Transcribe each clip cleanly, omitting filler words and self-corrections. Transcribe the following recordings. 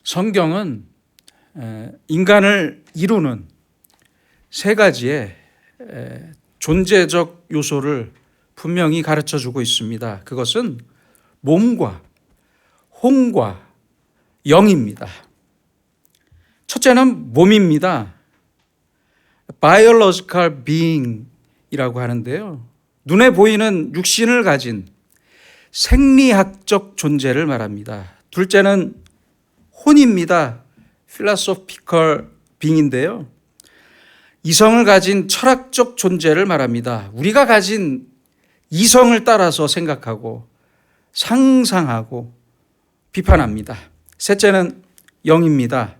성경은 인간을 이루는 세 가지의 존재적 요소를 분명히 가르쳐 주고 있습니다. 그것은 몸과 혼과 영입니다. 첫째는 몸입니다. biological being이라고 하는데요. 눈에 보이는 육신을 가진 생리학적 존재를 말합니다. 둘째는 혼입니다. philosophical being인데요. 이성을 가진 철학적 존재를 말합니다. 우리가 가진 이성을 따라서 생각하고 상상하고 비판합니다. 셋째는 영입니다.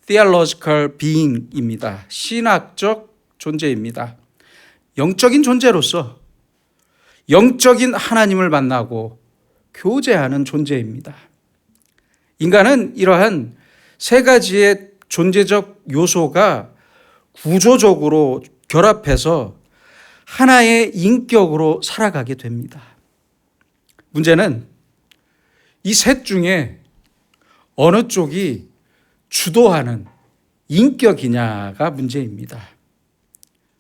theological being입니다. 신학적 존재입니다. 영적인 존재로서 영적인 하나님을 만나고 교제하는 존재입니다. 인간은 이러한 세 가지의 존재적 요소가 구조적으로 결합해서 하나의 인격으로 살아가게 됩니다. 문제는 이 셋 중에 어느 쪽이 주도하는 인격이냐가 문제입니다.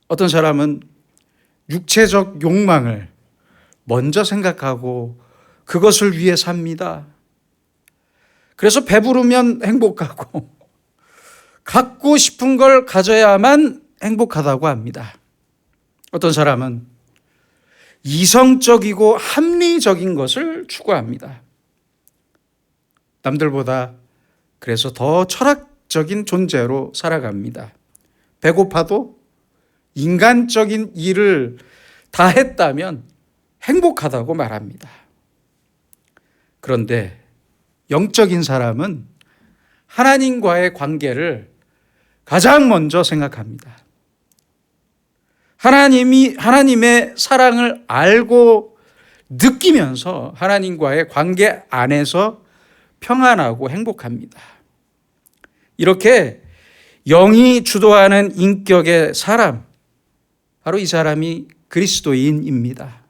어떤 사람은 육체적 욕망을 먼저 생각하고 그것을 위해 삽니다. 그래서 배부르면 행복하고 갖고 싶은 걸 가져야만 행복하다고 합니다. 어떤 사람은 이성적이고 합리적인 것을 추구합니다. 남들보다 그래서 더 철학적인 존재로 살아갑니다. 배고파도 인간적인 일을 다 했다면 행복하다고 말합니다. 그런데 영적인 사람은 하나님과의 관계를 가장 먼저 생각합니다. 하나님의 사랑을 알고 느끼면서 하나님과의 관계 안에서 평안하고 행복합니다. 이렇게 영이 주도하는 인격의 사람, 바로 이 사람이 그리스도인입니다.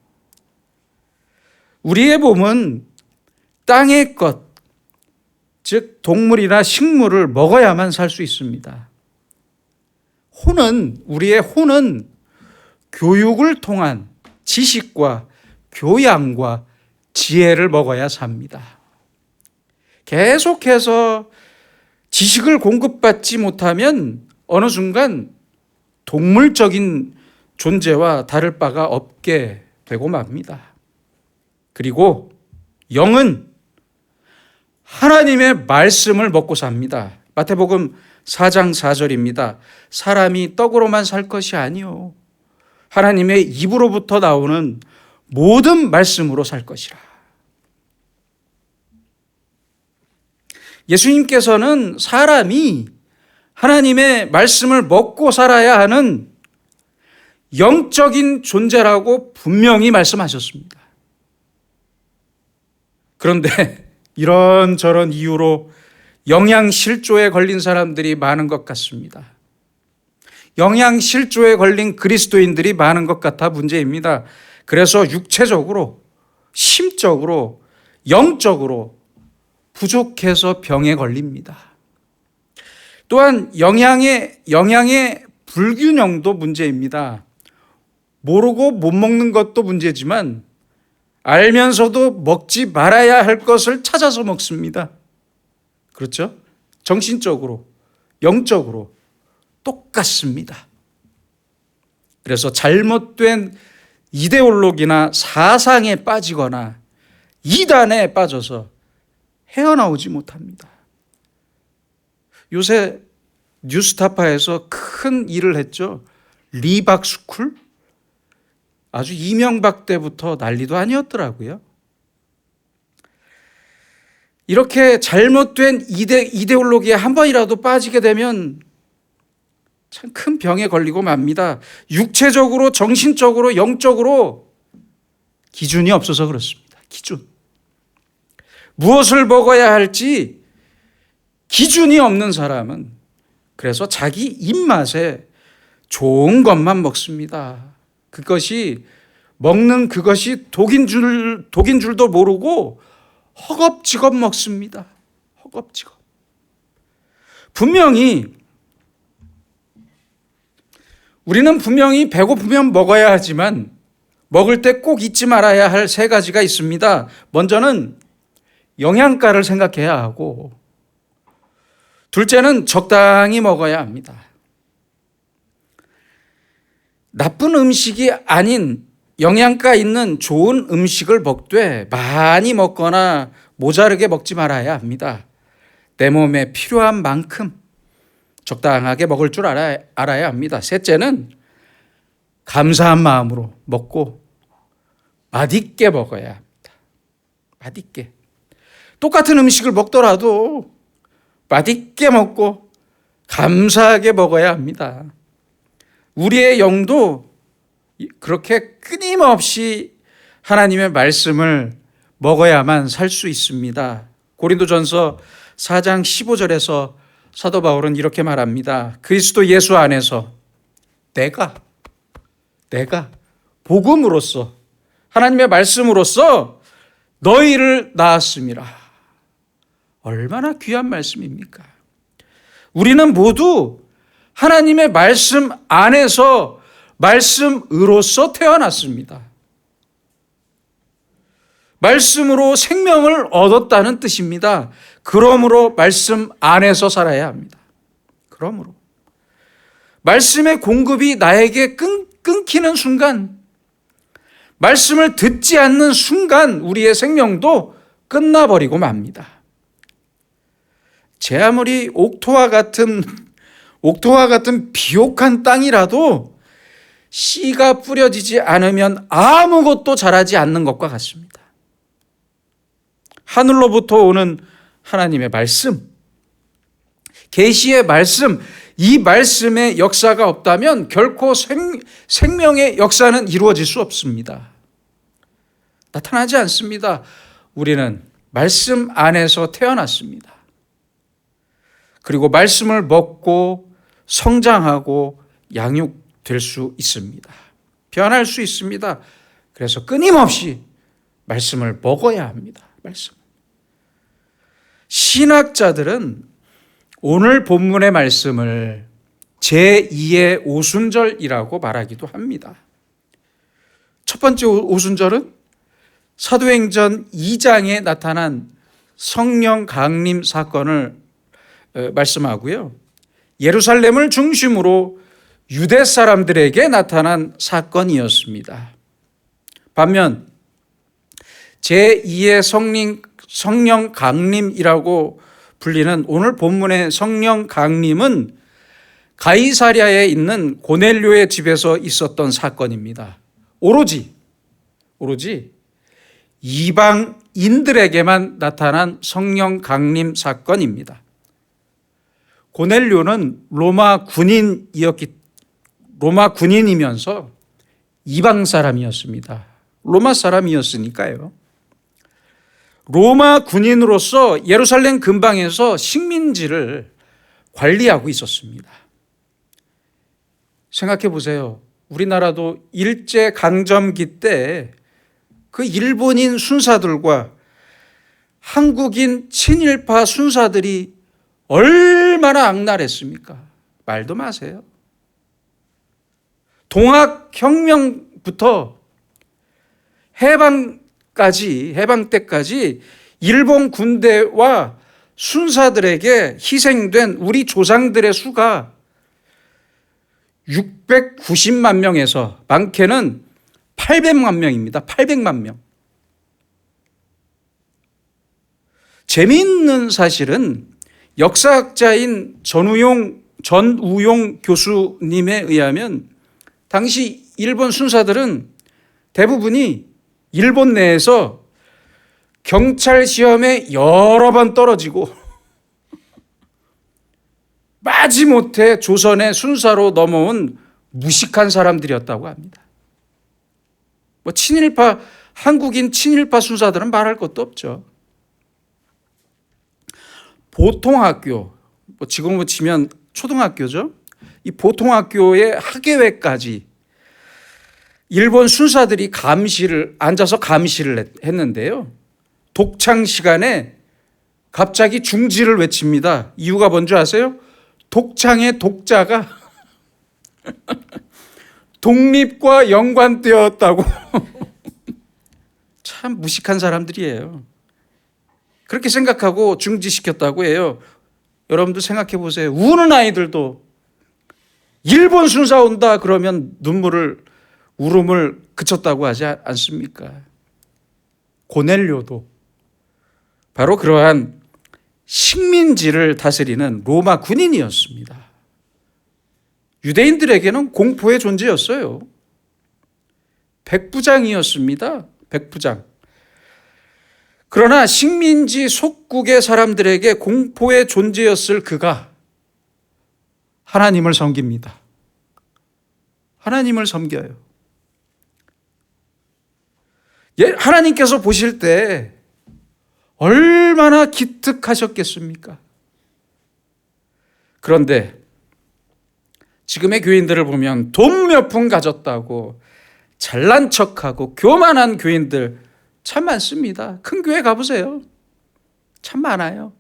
우리의 몸은 땅의 것, 즉 동물이나 식물을 먹어야만 살 수 있습니다. 우리의 혼은 교육을 통한 지식과 교양과 지혜를 먹어야 삽니다. 계속해서 지식을 공급받지 못하면 어느 순간 동물적인 존재와 다를 바가 없게 되고 맙니다. 그리고 영은 하나님의 말씀을 먹고 삽니다. 마태복음 4장 4절입니다. 사람이 떡으로만 살 것이 아니요 하나님의 입으로부터 나오는 모든 말씀으로 살 것이라. 예수님께서는 사람이 하나님의 말씀을 먹고 살아야 하는 영적인 존재라고 분명히 말씀하셨습니다. 그런데 이런저런 이유로 영양실조에 걸린 사람들이 많은 것 같습니다. 영양실조에 걸린 그리스도인들이 많은 것 같아 문제입니다. 그래서 육체적으로, 심적으로, 영적으로 부족해서 병에 걸립니다. 또한 영양의 불균형도 문제입니다. 모르고 못 먹는 것도 문제지만 알면서도 먹지 말아야 할 것을 찾아서 먹습니다. 그렇죠? 정신적으로, 영적으로 똑같습니다. 그래서 잘못된 이데올로기나 사상에 빠지거나 이단에 빠져서 헤어나오지 못합니다. 요새 뉴스타파에서 큰 일을 했죠. 리박스쿨? 아주 이명박 때부터 난리도 아니었더라고요. 이렇게 잘못된 이데올로기에 한 번이라도 빠지게 되면 참 큰 병에 걸리고 맙니다. 육체적으로, 정신적으로, 영적으로 기준이 없어서 그렇습니다. 기준. 무엇을 먹어야 할지 기준이 없는 사람은 그래서 자기 입맛에 좋은 것만 먹습니다. 먹는 그것이 독인 줄도 모르고 허겁지겁 먹습니다. 허겁지겁. 우리는 분명히 배고프면 먹어야 하지만 먹을 때 꼭 잊지 말아야 할 세 가지가 있습니다. 먼저는 영양가를 생각해야 하고, 둘째는 적당히 먹어야 합니다. 나쁜 음식이 아닌 영양가 있는 좋은 음식을 먹되 많이 먹거나 모자르게 먹지 말아야 합니다. 내 몸에 필요한 만큼 적당하게 먹을 줄 알아야 합니다. 셋째는 감사한 마음으로 먹고 맛있게 먹어야 합니다. 맛있게. 똑같은 음식을 먹더라도 맛있게 먹고 감사하게 먹어야 합니다. 우리의 영도 그렇게 끊임없이 하나님의 말씀을 먹어야만 살 수 있습니다. 고린도전서 4장 15절에서 사도 바울은 이렇게 말합니다. 그리스도 예수 안에서 내가 복음으로써, 하나님의 말씀으로써 너희를 낳았음이라. 얼마나 귀한 말씀입니까? 우리는 모두 하나님의 말씀 안에서 말씀으로써 태어났습니다. 말씀으로 생명을 얻었다는 뜻입니다. 그러므로 말씀 안에서 살아야 합니다. 그러므로 말씀의 공급이 나에게 끊기는 순간, 말씀을 듣지 않는 순간 우리의 생명도 끝나버리고 맙니다. 제 아무리 옥토와 같은 비옥한 땅이라도 씨가 뿌려지지 않으면 아무것도 자라지 않는 것과 같습니다. 하늘로부터 오는 하나님의 말씀, 계시의 말씀, 이 말씀의 역사가 없다면 결코 생명의 역사는 이루어질 수 없습니다. 나타나지 않습니다. 우리는 말씀 안에서 태어났습니다. 그리고 말씀을 먹고 성장하고 양육될 수 있습니다. 변할 수 있습니다. 그래서 끊임없이 말씀을 먹어야 합니다. 말씀. 신학자들은 오늘 본문의 말씀을 제2의 오순절이라고 말하기도 합니다. 첫 번째 오순절은 사도행전 2장에 나타난 성령 강림 사건을 말씀하고요. 예루살렘을 중심으로 유대 사람들에게 나타난 사건이었습니다. 반면 제2의 성령 강림이라고 불리는 오늘 본문의 성령 강림은 가이사랴에 있는 고넬료의 집에서 있었던 사건입니다. 오로지 이방인들에게만 나타난 성령 강림 사건입니다. 고넬료는 로마 군인이면서 이방 사람이었습니다. 로마 사람이었으니까요. 로마 군인으로서 예루살렘 근방에서 식민지를 관리하고 있었습니다. 생각해 보세요. 우리나라도 일제강점기 때 그 일본인 순사들과 한국인 친일파 순사들이 얼마나 악랄했습니까? 말도 마세요. 동학혁명부터 해방 때까지 일본 군대와 순사들에게 희생된 우리 조상들의 수가 690만 명에서 많게는 800만 명입니다. 800만 명. 재미있는 사실은 역사학자인 전우용 교수님에 의하면 당시 일본 순사들은 대부분이 일본 내에서 경찰 시험에 여러 번 떨어지고 마지못해 조선의 순사로 넘어온 무식한 사람들이었다고 합니다. 한국인 친일파 순사들은 말할 것도 없죠. 보통학교, 지금으로 치면 초등학교죠. 이 보통학교의 학예회까지 일본 순사들이 앉아서 감시를 했는데요. 독창 시간에 갑자기 중지를 외칩니다. 이유가 뭔지 아세요? 독창의 독자가 독립과 연관되었다고. 참 무식한 사람들이에요. 그렇게 생각하고 중지시켰다고 해요. 여러분들 생각해 보세요. 우는 아이들도 일본 순사 온다 그러면 울음을 그쳤다고 하지 않습니까? 고넬료도 바로 그러한 식민지를 다스리는 로마 군인이었습니다. 유대인들에게는 공포의 존재였어요. 백부장이었습니다. 백부장. 그러나 식민지 속국의 사람들에게 공포의 존재였을 그가 하나님을 섬깁니다. 하나님을 섬겨요. 하나님께서 보실 때 얼마나 기특하셨겠습니까? 그런데 지금의 교인들을 보면 돈 몇 푼 가졌다고 잘난 척하고 교만한 교인들 참 많습니다. 큰 교회 가보세요. 참 많아요.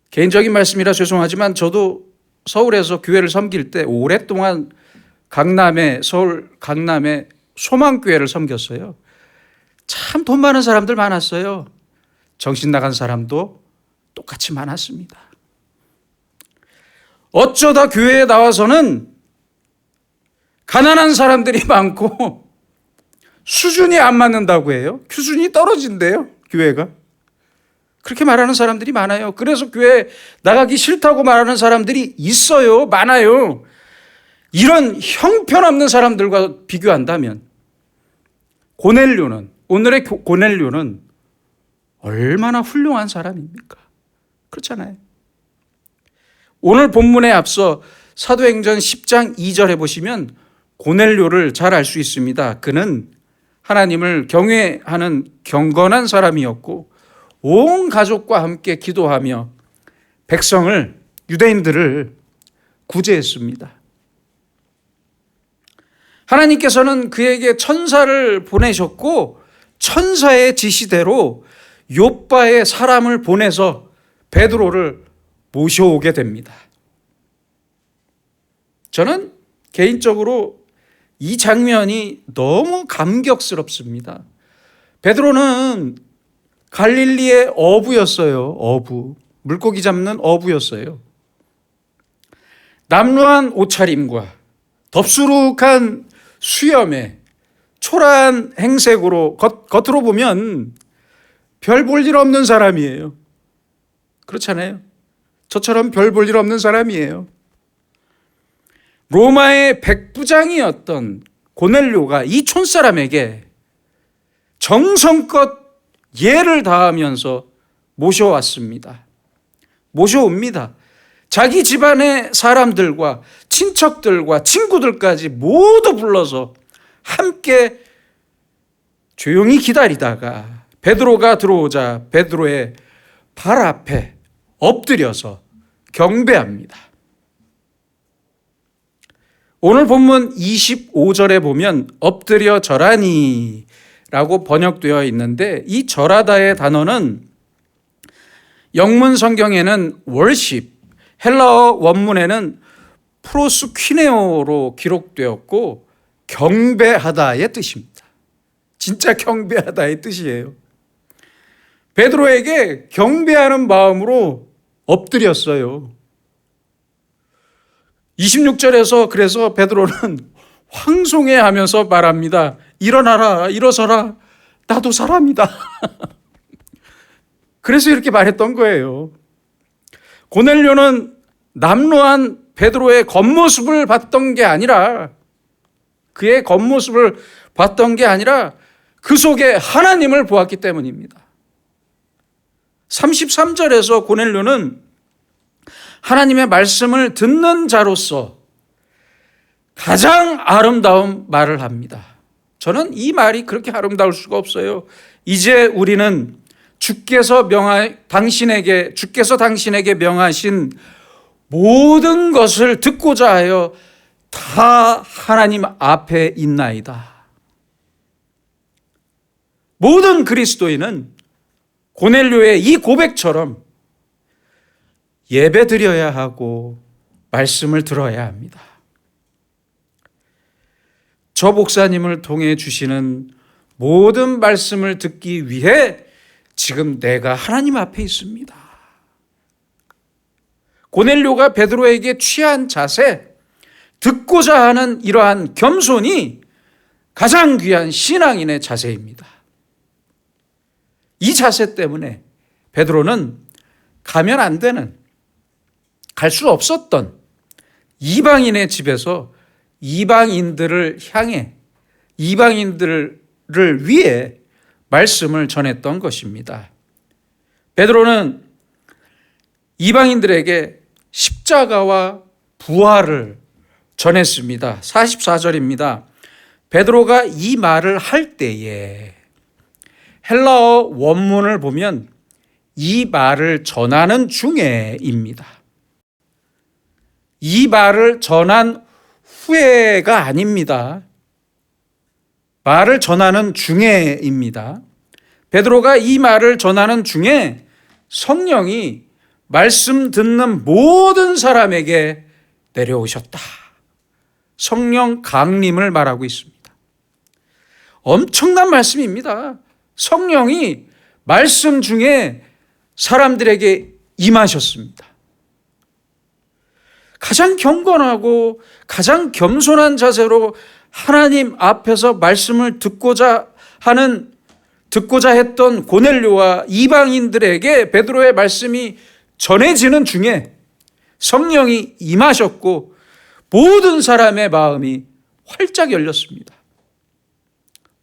개인적인 말씀이라 죄송하지만 저도 서울에서 교회를 섬길 때 오랫동안 서울 강남의 소망교회를 섬겼어요. 참 돈 많은 사람들 많았어요. 정신 나간 사람도 똑같이 많았습니다. 어쩌다 교회에 나와서는 가난한 사람들이 많고 수준이 안 맞는다고 해요. 수준이 떨어진대요, 교회가. 그렇게 말하는 사람들이 많아요. 그래서 교회 나가기 싫다고 말하는 사람들이 있어요. 많아요. 이런 형편없는 사람들과 비교한다면 오늘의 고넬료는 얼마나 훌륭한 사람입니까? 그렇잖아요. 오늘 본문에 앞서 사도행전 10장 2절에 보시면 고넬료를 잘 알 수 있습니다. 그는 하나님을 경외하는 경건한 사람이었고 온 가족과 함께 기도하며 유대인들을 구제했습니다. 하나님께서는 그에게 천사를 보내셨고 천사의 지시대로 욥바에 사람을 보내서 베드로를 모셔오게 됩니다. 저는 개인적으로 이 장면이 너무 감격스럽습니다. 베드로는 갈릴리의 어부였어요. 물고기 잡는 어부였어요. 남루한 옷차림과 덥수룩한 수염에 초라한 행색으로 겉으로 보면 별 볼 일 없는 사람이에요. 그렇잖아요. 저처럼 별 볼 일 없는 사람이에요. 로마의 백부장이었던 고넬료가 이 촌사람에게 정성껏 예를 다하면서 모셔옵니다. 자기 집안의 사람들과 친척들과 친구들까지 모두 불러서 함께 조용히 기다리다가 베드로가 들어오자 베드로의 발 앞에 엎드려서 경배합니다. 오늘 본문 25절에 보면 엎드려 절하니 라고 번역되어 있는데 이 절하다의 단어는 영문 성경에는 worship, 헬라어 원문에는 프로스퀴네오로 기록되었고 경배하다의 뜻입니다. 진짜 경배하다의 뜻이에요. 베드로에게 경배하는 마음으로 엎드렸어요. 26절에서 그래서 베드로는 황송해하면서 말합니다. 일어나라, 일어서라, 나도 사람이다. 그래서 이렇게 말했던 거예요. 고넬료는 남루한 베드로의 겉모습을 봤던 게 아니라 그 속에 하나님을 보았기 때문입니다. 33절에서 고넬료는 하나님의 말씀을 듣는 자로서 가장 아름다운 말을 합니다. 저는 이 말이 그렇게 아름다울 수가 없어요. 이제 우리는 주께서 당신에게 명하신 모든 것을 듣고자 하여 다 하나님 앞에 있나이다. 모든 그리스도인은 고넬료의 이 고백처럼 예배 드려야 하고 말씀을 들어야 합니다. 저 목사님을 통해 주시는 모든 말씀을 듣기 위해 지금 내가 하나님 앞에 있습니다. 고넬료가 베드로에게 취한 자세, 듣고자 하는 이러한 겸손이 가장 귀한 신앙인의 자세입니다. 이 자세 때문에 베드로는 가면 안 되는, 갈 수 없었던 이방인의 집에서 이방인들을 향해, 이방인들을 위해 말씀을 전했던 것입니다. 베드로는 이방인들에게 십자가와 부활을 전했습니다. 44절입니다. 베드로가 이 말을 할 때에, 헬라어 원문을 보면 이 말을 전하는 중에입니다. 이 말을 전한 후에가 아닙니다. 말을 전하는 중에입니다. 베드로가 이 말을 전하는 중에 성령이 말씀 듣는 모든 사람에게 내려오셨다. 성령 강림을 말하고 있습니다. 엄청난 말씀입니다. 성령이 말씀 중에 사람들에게 임하셨습니다. 가장 경건하고 가장 겸손한 자세로 하나님 앞에서 말씀을 듣고자 했던 고넬료와 이방인들에게 베드로의 말씀이 전해지는 중에 성령이 임하셨고 모든 사람의 마음이 활짝 열렸습니다.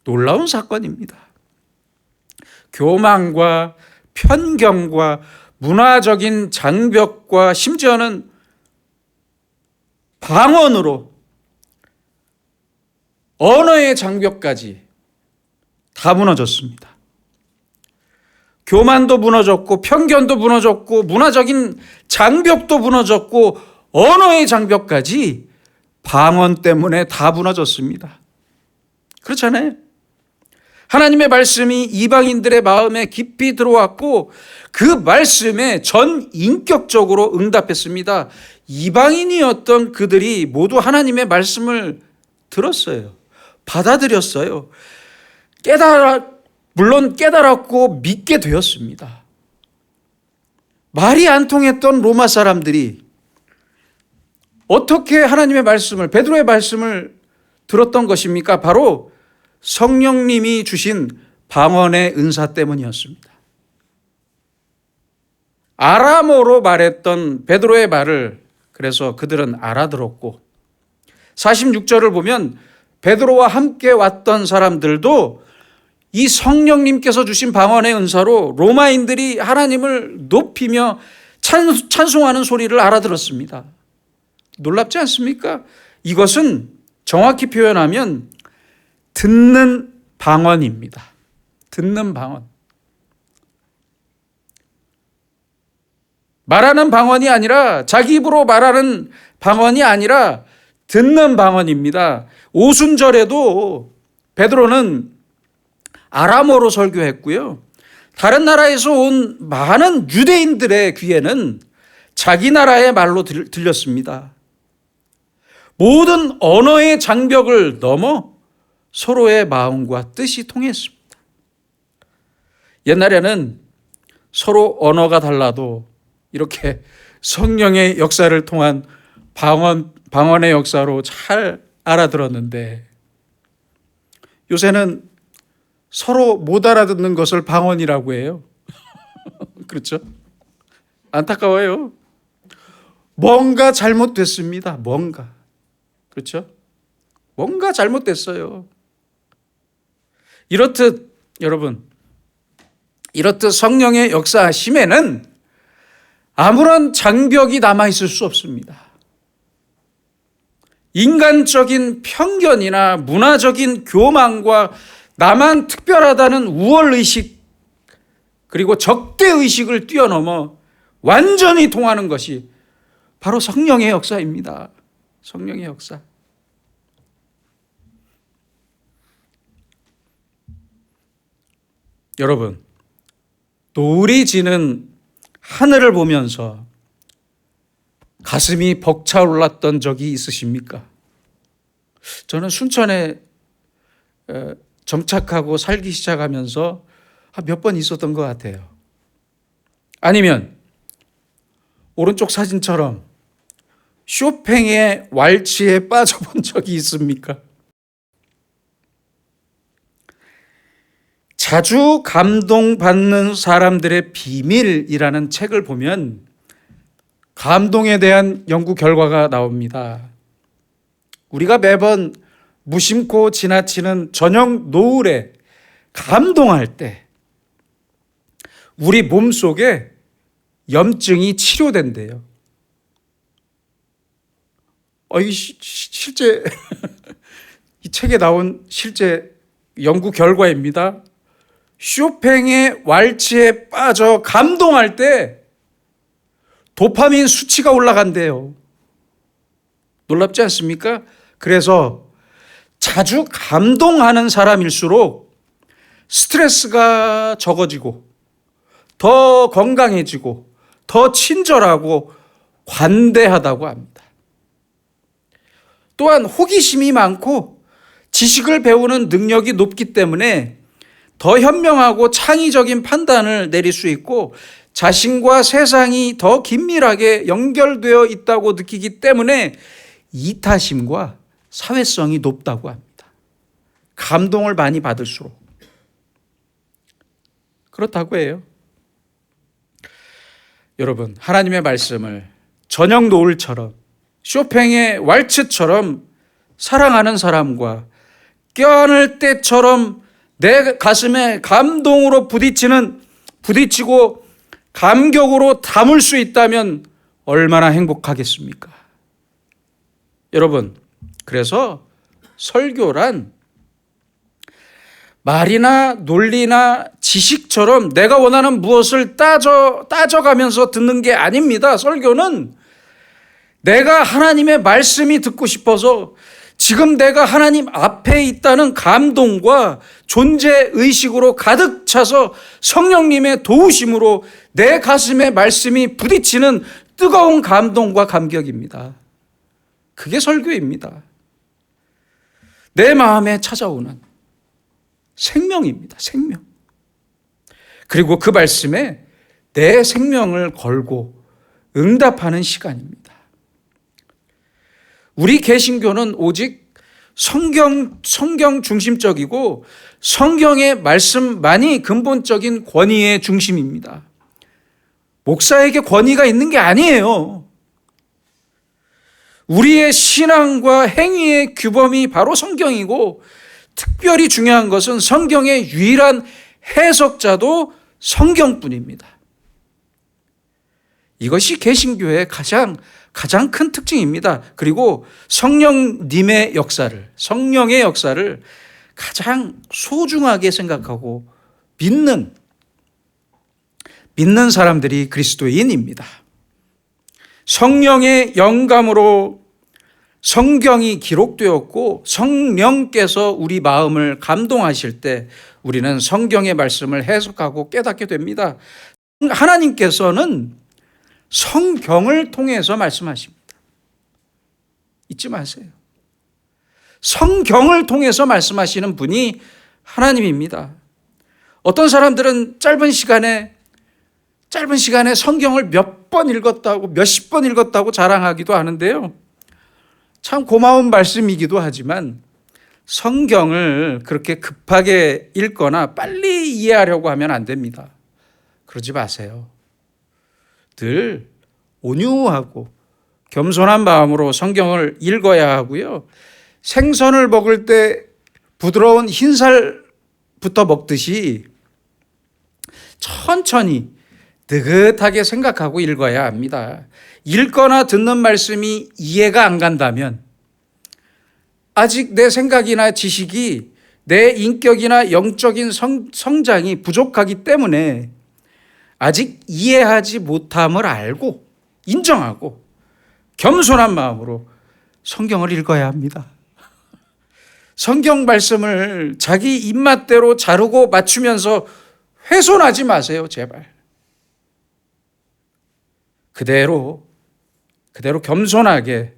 놀라운 사건입니다. 교만과 편견과 문화적인 장벽과 심지어는 방언으로 언어의 장벽까지 다 무너졌습니다. 교만도 무너졌고 편견도 무너졌고 문화적인 장벽도 무너졌고 언어의 장벽까지 방언 때문에 다 무너졌습니다. 그렇잖아요. 하나님의 말씀이 이방인들의 마음에 깊이 들어왔고 그 말씀에 전 인격적으로 응답했습니다. 이방인이었던 그들이 모두 하나님의 말씀을 들었어요. 받아들였어요. 물론 깨달았고 믿게 되었습니다. 말이 안 통했던 로마 사람들이 어떻게 하나님의 말씀을, 베드로의 말씀을 들었던 것입니까? 바로 성령님이 주신 방언의 은사 때문이었습니다. 아람어로 말했던 베드로의 말을 그래서 그들은 알아들었고 46절을 보면 베드로와 함께 왔던 사람들도 이 성령님께서 주신 방언의 은사로 로마인들이 하나님을 높이며 찬송하는 소리를 알아들었습니다. 놀랍지 않습니까? 이것은 정확히 표현하면 듣는 방언입니다. 듣는 방언. 말하는 방언이 아니라 자기 입으로 말하는 방언이 아니라 듣는 방언입니다. 오순절에도 베드로는 아람어로 설교했고요. 다른 나라에서 온 많은 유대인들의 귀에는 자기 나라의 말로 들렸습니다. 모든 언어의 장벽을 넘어 서로의 마음과 뜻이 통했습니다. 옛날에는 서로 언어가 달라도 이렇게 성령의 역사를 통한 방언의 역사로 잘 알아들었는데 요새는 서로 못 알아듣는 것을 방언이라고 해요. 그렇죠? 안타까워요. 뭔가 잘못됐습니다. 뭔가. 그렇죠? 뭔가 잘못됐어요. 이렇듯 여러분, 이렇듯 성령의 역사심에는 아무런 장벽이 남아있을 수 없습니다. 인간적인 편견이나 문화적인 교만과 나만 특별하다는 우월의식 그리고 적대의식을 뛰어넘어 완전히 통하는 것이 바로 성령의 역사입니다. 성령의 역사. 여러분, 노을이 지는 하늘을 보면서 가슴이 벅차올랐던 적이 있으십니까? 저는 순천에 정착하고 살기 시작하면서 몇 번 있었던 것 같아요. 아니면 오른쪽 사진처럼 쇼팽의 왈츠에 빠져본 적이 있습니까? 자주 감동받는 사람들의 비밀이라는 책을 보면 감동에 대한 연구 결과가 나옵니다. 우리가 매번 무심코 지나치는 저녁 노을에 감동할 때 우리 몸속에 염증이 치료된대요. 실제 이 책에 나온 실제 연구 결과입니다. 쇼팽의 왈츠에 빠져 감동할 때 도파민 수치가 올라간대요. 놀랍지 않습니까? 그래서 자주 감동하는 사람일수록 스트레스가 적어지고 더 건강해지고 더 친절하고 관대하다고 합니다. 또한 호기심이 많고 지식을 배우는 능력이 높기 때문에 더 현명하고 창의적인 판단을 내릴 수 있고 자신과 세상이 더 긴밀하게 연결되어 있다고 느끼기 때문에 이타심과 사회성이 높다고 합니다. 감동을 많이 받을수록. 그렇다고 해요. 여러분, 하나님의 말씀을 저녁 노을처럼 쇼팽의 왈츠처럼 사랑하는 사람과 껴안을 때처럼 내 가슴에 감동으로 부딪히고 감격으로 담을 수 있다면 얼마나 행복하겠습니까? 여러분, 그래서 설교란 말이나 논리나 지식처럼 내가 원하는 무엇을 따져가면서 듣는 게 아닙니다. 설교는 내가 하나님의 말씀이 듣고 싶어서 지금 내가 하나님 앞에 있다는 감동과 존재의식으로 가득 차서 성령님의 도우심으로 내 가슴에 말씀이 부딪히는 뜨거운 감동과 감격입니다. 그게 설교입니다. 내 마음에 찾아오는 생명입니다. 생명. 그리고 그 말씀에 내 생명을 걸고 응답하는 시간입니다. 우리 개신교는 오직 성경 중심적이고 성경의 말씀만이 근본적인 권위의 중심입니다. 목사에게 권위가 있는 게 아니에요. 우리의 신앙과 행위의 규범이 바로 성경이고 특별히 중요한 것은 성경의 유일한 해석자도 성경뿐입니다. 이것이 개신교의 가장 큰 특징입니다. 그리고 성령의 역사를 가장 소중하게 생각하고 믿는 사람들이 그리스도인입니다. 성령의 영감으로 성경이 기록되었고 성령께서 우리 마음을 감동하실 때 우리는 성경의 말씀을 해석하고 깨닫게 됩니다. 하나님께서는 성경을 통해서 말씀하십니다. 잊지 마세요. 성경을 통해서 말씀하시는 분이 하나님입니다. 어떤 사람들은 짧은 시간에 성경을 몇 번 읽었다고 몇십 번 읽었다고 자랑하기도 하는데요. 참 고마운 말씀이기도 하지만 성경을 그렇게 급하게 읽거나 빨리 이해하려고 하면 안 됩니다. 그러지 마세요. 늘 온유하고 겸손한 마음으로 성경을 읽어야 하고요. 생선을 먹을 때 부드러운 흰살부터 먹듯이 천천히 느긋하게 생각하고 읽어야 합니다. 읽거나 듣는 말씀이 이해가 안 간다면 아직 내 생각이나 지식이 내 인격이나 영적인 성장이 부족하기 때문에 아직 이해하지 못함을 알고 인정하고 겸손한 마음으로 성경을 읽어야 합니다. 성경 말씀을 자기 입맛대로 자르고 맞추면서 훼손하지 마세요, 제발. 그대로 그대로 겸손하게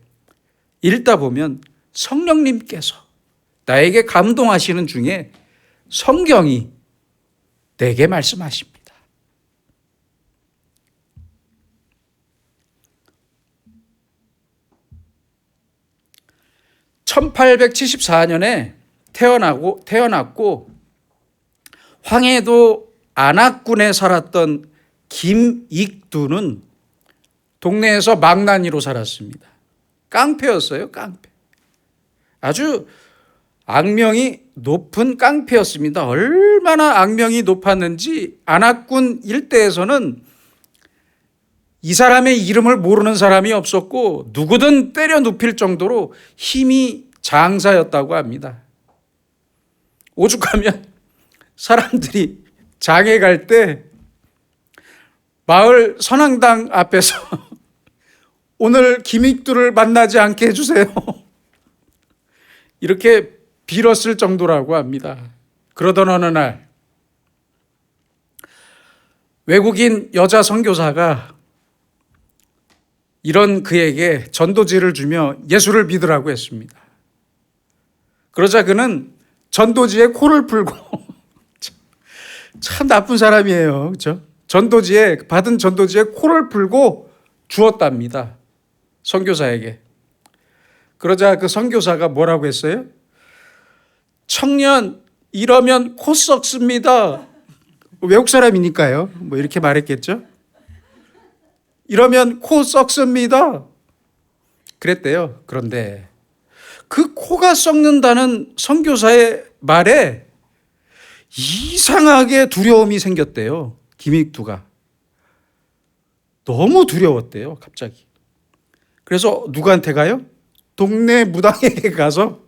읽다 보면 성령님께서 나에게 감동하시는 중에 성경이 내게 말씀하십니다. 1874년에 태어났고 황해도 안악군에 살았던 김익두는 동네에서 망나니로 살았습니다. 깡패였어요, 깡패. 아주 악명이 높은 깡패였습니다. 얼마나 악명이 높았는지 안악군 일대에서는 이 사람의 이름을 모르는 사람이 없었고 누구든 때려 눕힐 정도로 힘이 장사였다고 합니다. 오죽하면 사람들이 장에 갈 때 마을 선앙당 앞에서 오늘 김익두를 만나지 않게 해주세요. 이렇게 빌었을 정도라고 합니다. 그러던 어느 날 외국인 여자 선교사가 이런 그에게 전도지를 주며 예수를 믿으라고 했습니다. 그러자 그는 전도지에 코를 풀고 참 나쁜 사람이에요. 그렇죠? 받은 전도지에 코를 풀고 주었답니다. 선교사에게. 그러자 그 선교사가 뭐라고 했어요? 청년 이러면 코 썩습니다. 외국 사람이니까요. 뭐 이렇게 말했겠죠? 이러면 코 썩습니다. 그랬대요. 그런데 그 코가 썩는다는 선교사의 말에 이상하게 두려움이 생겼대요. 김익두가. 너무 두려웠대요. 갑자기. 그래서 누구한테 가요? 동네 무당에게 가서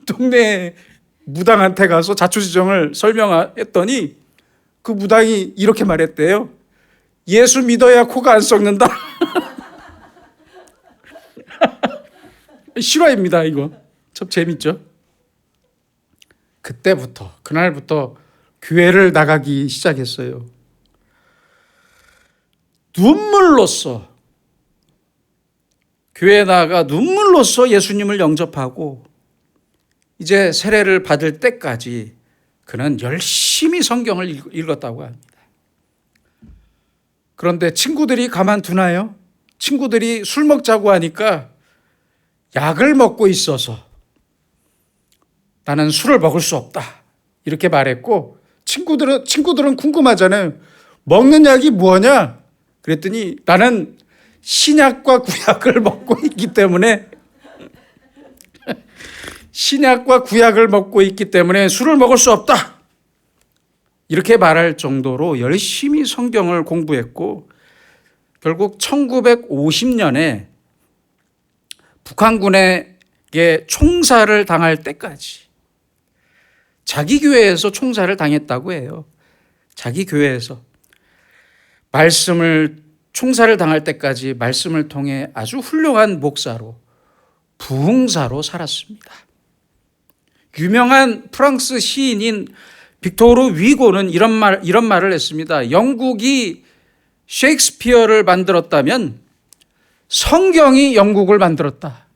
동네 무당한테 가서 자초지종을 설명했더니 그 무당이 이렇게 말했대요. 예수 믿어야 코가 안 썩는다. 실화입니다, 이거. 참 재밌죠? 그날부터 교회를 나가기 시작했어요. 눈물로써 교회에 나가 눈물로써 예수님을 영접하고 이제 세례를 받을 때까지 그는 열심히 성경을 읽었다고 합니다. 그런데 친구들이 가만두나요? 친구들이 술 먹자고 하니까 약을 먹고 있어서 나는 술을 먹을 수 없다. 이렇게 말했고 친구들은 궁금하잖아요. 먹는 약이 뭐냐? 그랬더니 나는 신약과 구약을 먹고 있기 때문에 술을 먹을 수 없다. 이렇게 말할 정도로 열심히 성경을 공부했고 결국 1950년에 북한군에게 총살을 당할 때까지 자기 교회에서 총살을 당했다고 해요. 자기 교회에서 총살을 당할 때까지 말씀을 통해 아주 훌륭한 목사로 부흥사로 살았습니다. 유명한 프랑스 시인인 빅토르 위고는 이런 말을 했습니다. 영국이 셰익스피어를 만들었다면 성경이 영국을 만들었다.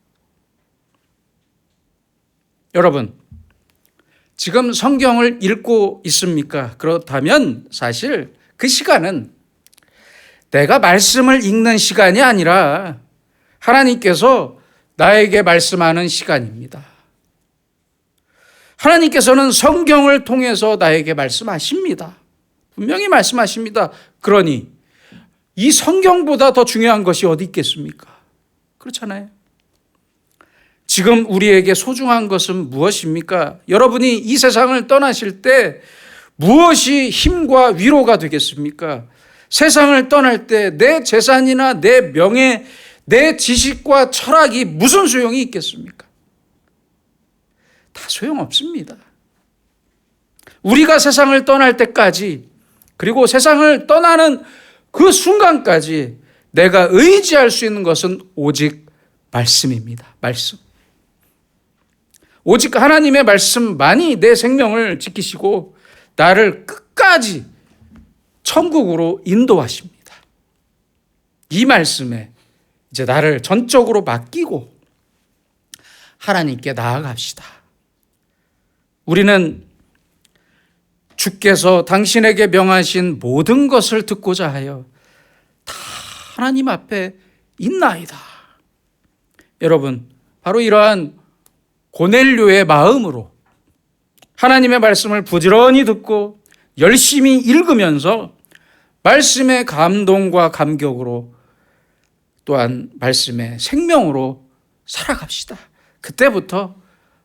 여러분, 지금 성경을 읽고 있습니까? 그렇다면 사실 그 시간은 내가 말씀을 읽는 시간이 아니라 하나님께서 나에게 말씀하는 시간입니다. 하나님께서는 성경을 통해서 나에게 말씀하십니다. 분명히 말씀하십니다. 그러니 이 성경보다 더 중요한 것이 어디 있겠습니까? 그렇잖아요. 지금 우리에게 소중한 것은 무엇입니까? 여러분이 이 세상을 떠나실 때 무엇이 힘과 위로가 되겠습니까? 세상을 떠날 때 내 재산이나 내 명예, 내 지식과 철학이 무슨 소용이 있겠습니까? 다 소용없습니다. 우리가 세상을 떠날 때까지 그리고 세상을 떠나는 그 순간까지 내가 의지할 수 있는 것은 오직 말씀입니다. 말씀. 오직 하나님의 말씀만이 내 생명을 지키시고 나를 끝까지 천국으로 인도하십니다. 이 말씀에 이제 나를 전적으로 맡기고 하나님께 나아갑시다. 우리는 주께서 당신에게 명하신 모든 것을 듣고자 하여 다 하나님 앞에 있나이다. 여러분, 바로 이러한 고넬료의 마음으로 하나님의 말씀을 부지런히 듣고 열심히 읽으면서 말씀의 감동과 감격으로 또한 말씀의 생명으로 살아갑시다. 그때부터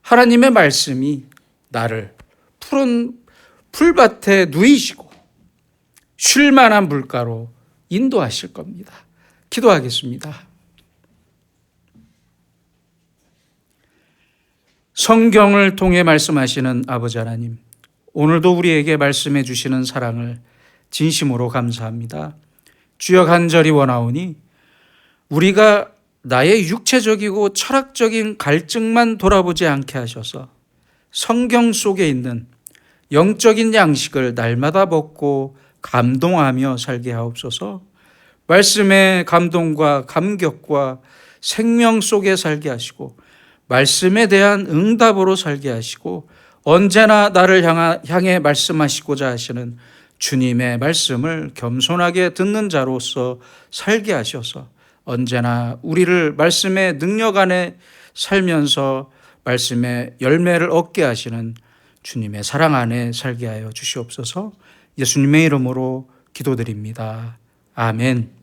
하나님의 말씀이 나를 푸른 풀밭에 누이시고 쉴 만한 물가로 인도하실 겁니다. 기도하겠습니다. 성경을 통해 말씀하시는 아버지 하나님, 오늘도 우리에게 말씀해 주시는 사랑을 진심으로 감사합니다. 주여, 간절히 원하오니 우리가 나의 육체적이고 철학적인 갈증만 돌아보지 않게 하셔서 성경 속에 있는 영적인 양식을 날마다 먹고 감동하며 살게 하옵소서. 말씀의 감동과 감격과 생명 속에 살게 하시고 말씀에 대한 응답으로 살게 하시고 언제나 나를 향해 말씀하시고자 하시는 주님의 말씀을 겸손하게 듣는 자로서 살게 하셔서 언제나 우리를 말씀의 능력 안에 살면서 말씀의 열매를 얻게 하시는 주님의 사랑 안에 살게 하여 주시옵소서. 예수님의 이름으로 기도드립니다. 아멘.